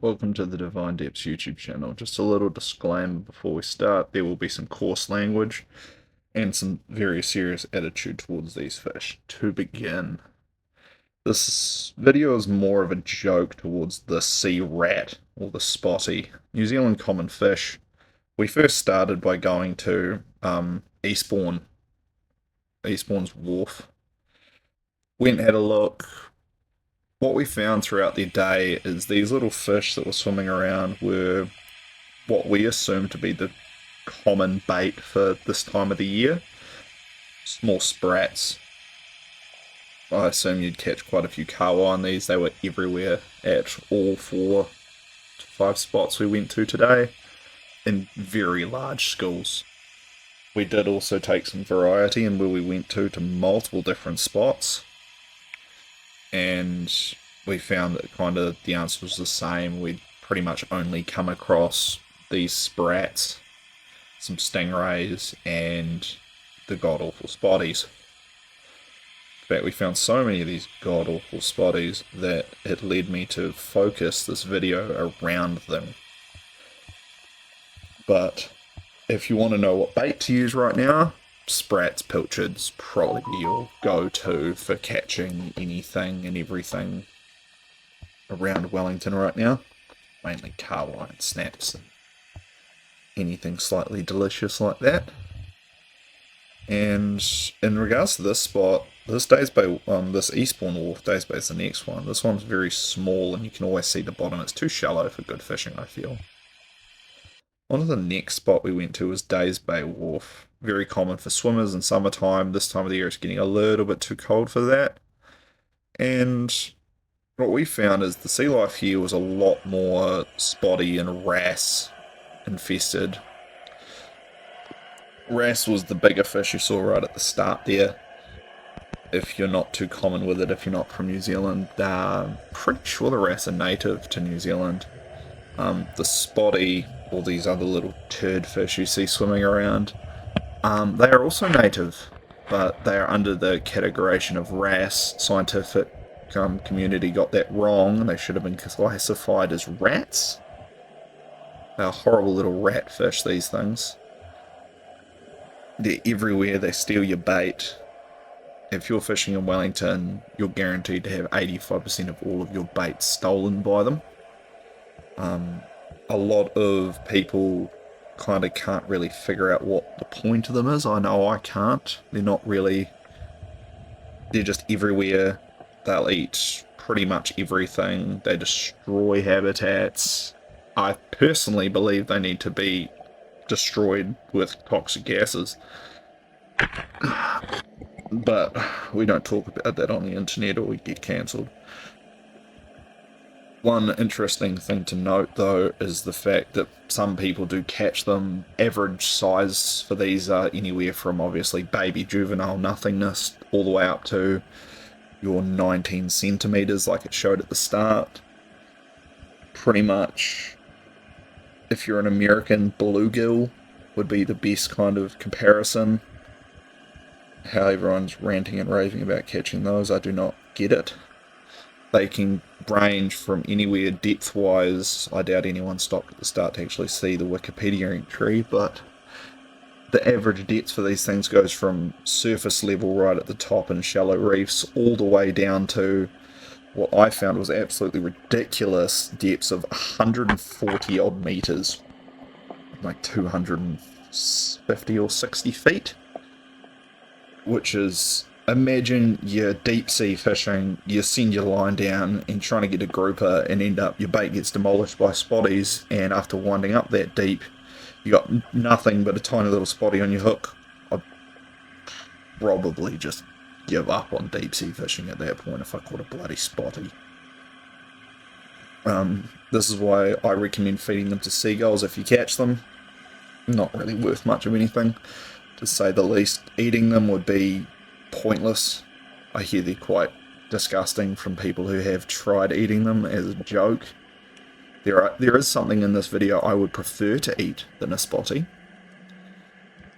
Welcome to the Divine Depths YouTube channel. Just a little disclaimer before we start. There will be some coarse language and some very serious attitude towards these fish. To begin, this video is more of a joke towards the sea rat, or the spotty, New Zealand common fish. We first started by going to Eastbourne's wharf. Went and had a look. What we found throughout the day is these little fish that were swimming around were what we assume to be the common bait for this time of the year. Small sprats. I assume you'd catch quite a few kawa on these. They were everywhere at all 4 to 5 spots we went to today in very large schools. We did also take some variety in where we went to multiple different spots. And we found that kind of the answer was the same. We'd pretty much only come across these sprats, some stingrays, and the god-awful spotties. In fact, we found so many of these god-awful spotties that it led me to focus this video around them. But if you want to know what bait to use right now, sprats, pilchards, probably your go-to for catching anything and everything around Wellington right now. Mainly kawa and snaps and anything slightly delicious like that. And in regards to this spot, this Days Bay, this Eastbourne Wharf, Days Bay is the next one. This one's very small and you can always see the bottom. It's too shallow for good fishing, I feel. On to the next spot we went to was Days Bay Wharf. Very common for swimmers in summertime. This time of the year it's getting a little bit too cold for that. And what we found is the sea life here was a lot more spotty and wrasse infested. Wrasse was the bigger fish you saw right at the start there. If you're not too common with it, if you're not from New Zealand, I'm pretty sure the wrasse are native to New Zealand. The spotty, all these other little turd fish you see swimming around, they are also native, but they are under the categorization of wrasse. Scientific community got that wrong. They should have been classified as rats. They are horrible little rat fish, these things. They're everywhere. They steal your bait. If you're fishing in Wellington, you're guaranteed to have 85% of all of your bait stolen by them. A lot of people kind of can't really figure out what the point of them is. I know I can't. They're just everywhere. They'll eat pretty much everything. They destroy habitats. I personally believe they need to be destroyed with toxic gases. But we don't talk about that on the internet or we get cancelled. One interesting thing to note, though, is the fact that some people do catch them. Average size for these are anywhere from, obviously, baby, juvenile, nothingness, all the way up to your 19 centimetres, like it showed at the start. Pretty much, if you're an American, bluegill would be the best kind of comparison. How everyone's ranting and raving about catching those, I do not get it. They can range from anywhere depth-wise. I doubt anyone stopped at the start to actually see the Wikipedia entry, but the average depth for these things goes from surface level right at the top in shallow reefs all the way down to what I found was absolutely ridiculous depths of 140 odd meters, like 250 or 60 feet, which is, imagine you're deep sea fishing, you send your line down and trying to get a grouper and end up your bait gets demolished by spotties, and after winding up that deep you got nothing but a tiny little spotty on your hook. I'd probably just give up on deep sea fishing at that point if I caught a bloody spotty. This is why I recommend feeding them to seagulls if you catch them. Not really worth much of anything, to say the least. Eating them would be pointless. I hear they're quite disgusting from people who have tried eating them as a joke. There is something in this video I would prefer to eat than a spotty.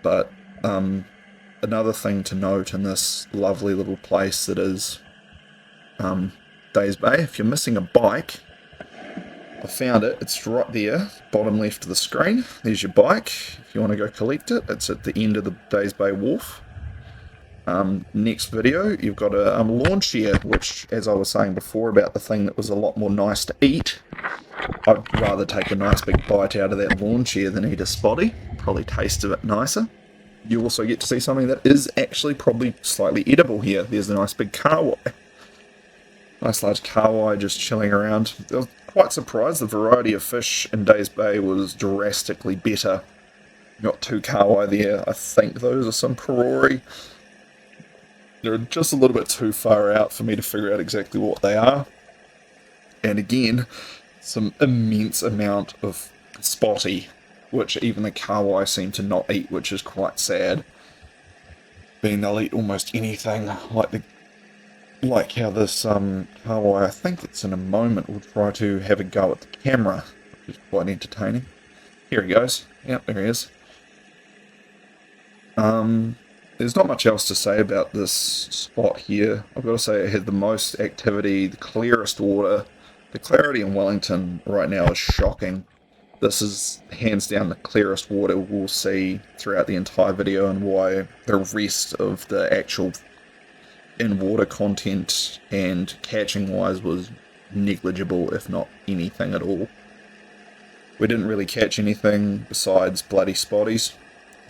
But another thing to note in this lovely little place that is Days Bay, if you're missing a bike, I found it. It's right there, bottom left of the screen. There's your bike. If you want to go collect it, it's at the end of the Days Bay Wharf. Next video, you've got a launch here, which, as I was saying before about the thing that was a lot more nice to eat, I'd rather take a nice big bite out of that launch here than eat a spotty. Probably taste a bit nicer. You also get to see something that is actually probably slightly edible here. There's a nice big kahawai. Nice large kahawai just chilling around. I was quite surprised the variety of fish in Days Bay was drastically better. Got 2 kahawai there. I think those are some karori. They're just a little bit too far out for me to figure out exactly what they are. And again, some immense amount of spotty, which even the kahawai seem to not eat, which is quite sad. Being they'll eat almost anything, like how this kahawai, I think it's in a moment, will try to have a go at the camera, which is quite entertaining. Here he goes. Yep, there he is. There's not much else to say about this spot here. I've got to say it had the most activity, the clearest water. The clarity in Wellington right now is shocking. This is hands down the clearest water we'll see throughout the entire video, and why the rest of the actual in-water content and catching wise was negligible, if not anything at all. We didn't really catch anything besides bloody spotties.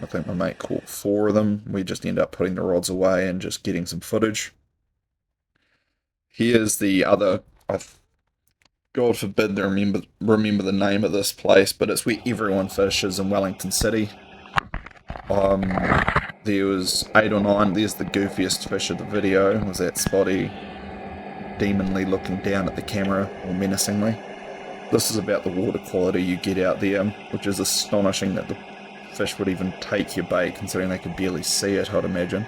I think my mate caught 4 of them. We just ended up putting the rods away and just getting some footage. Here's the other, God forbid to remember the name of this place, but it's where everyone fishes in Wellington City. There was 8 or 9, there's the goofiest fish of the video, was that spotty demonly looking down at the camera, or menacingly. This is about the water quality you get out there, which is astonishing that the fish would even take your bait, considering they could barely see it, I'd imagine.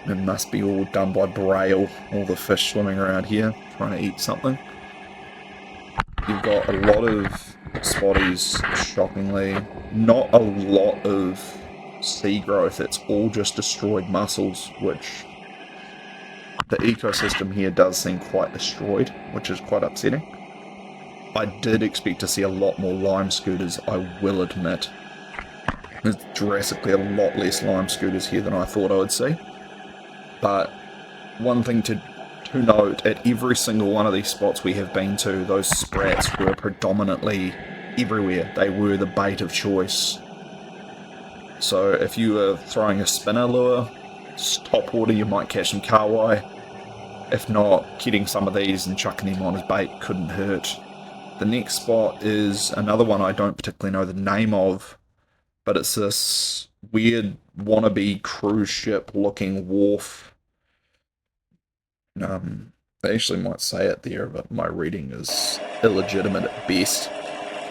It must be all done by braille, all the fish swimming around here, trying to eat something. You've got a lot of spotties, shockingly. Not a lot of sea growth, it's all just destroyed mussels, which the ecosystem here does seem quite destroyed, which is quite upsetting. I did expect to see a lot more lime scooters, I will admit. There's drastically a lot less lime scooters here than I thought I would see. But one thing to note, at every single one of these spots we have been to, those sprats were predominantly everywhere. They were the bait of choice. So if you were throwing a spinner lure, top water, you might catch some kahawai. If not, getting some of these and chucking them on as bait couldn't hurt. The next spot is another one I don't particularly know the name of, but it's this weird wannabe cruise ship looking wharf. They actually might say it there, but my reading is illegitimate at best.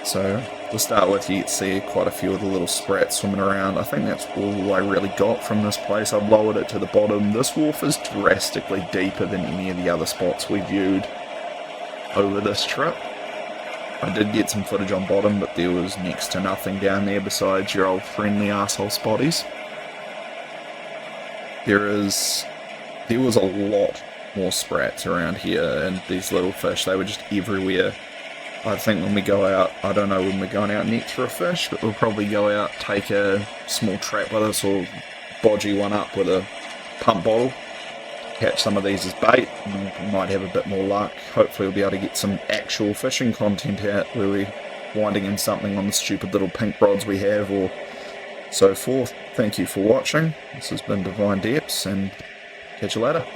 So to start with, you see quite a few of the little sprats swimming around. I think that's all I really got from this place. I've lowered it to the bottom. This wharf is drastically deeper than any of the other spots we viewed over this trip. I did get some footage on bottom, but there was next to nothing down there besides your old friendly arsehole spotties. There was a lot more sprats around here, and these little fish, they were just everywhere. I think when we go out, I don't know when we're going out next for a fish, but we'll probably go out, take a small trap with us, or bodgy one up with a pump bottle, catch some of these as bait, and we might have a bit more luck. Hopefully we'll be able to get some actual fishing content out, where we're winding in something on the stupid little pink rods we have, or so forth. Thank you for watching. This has been Divine Depths, and catch you later.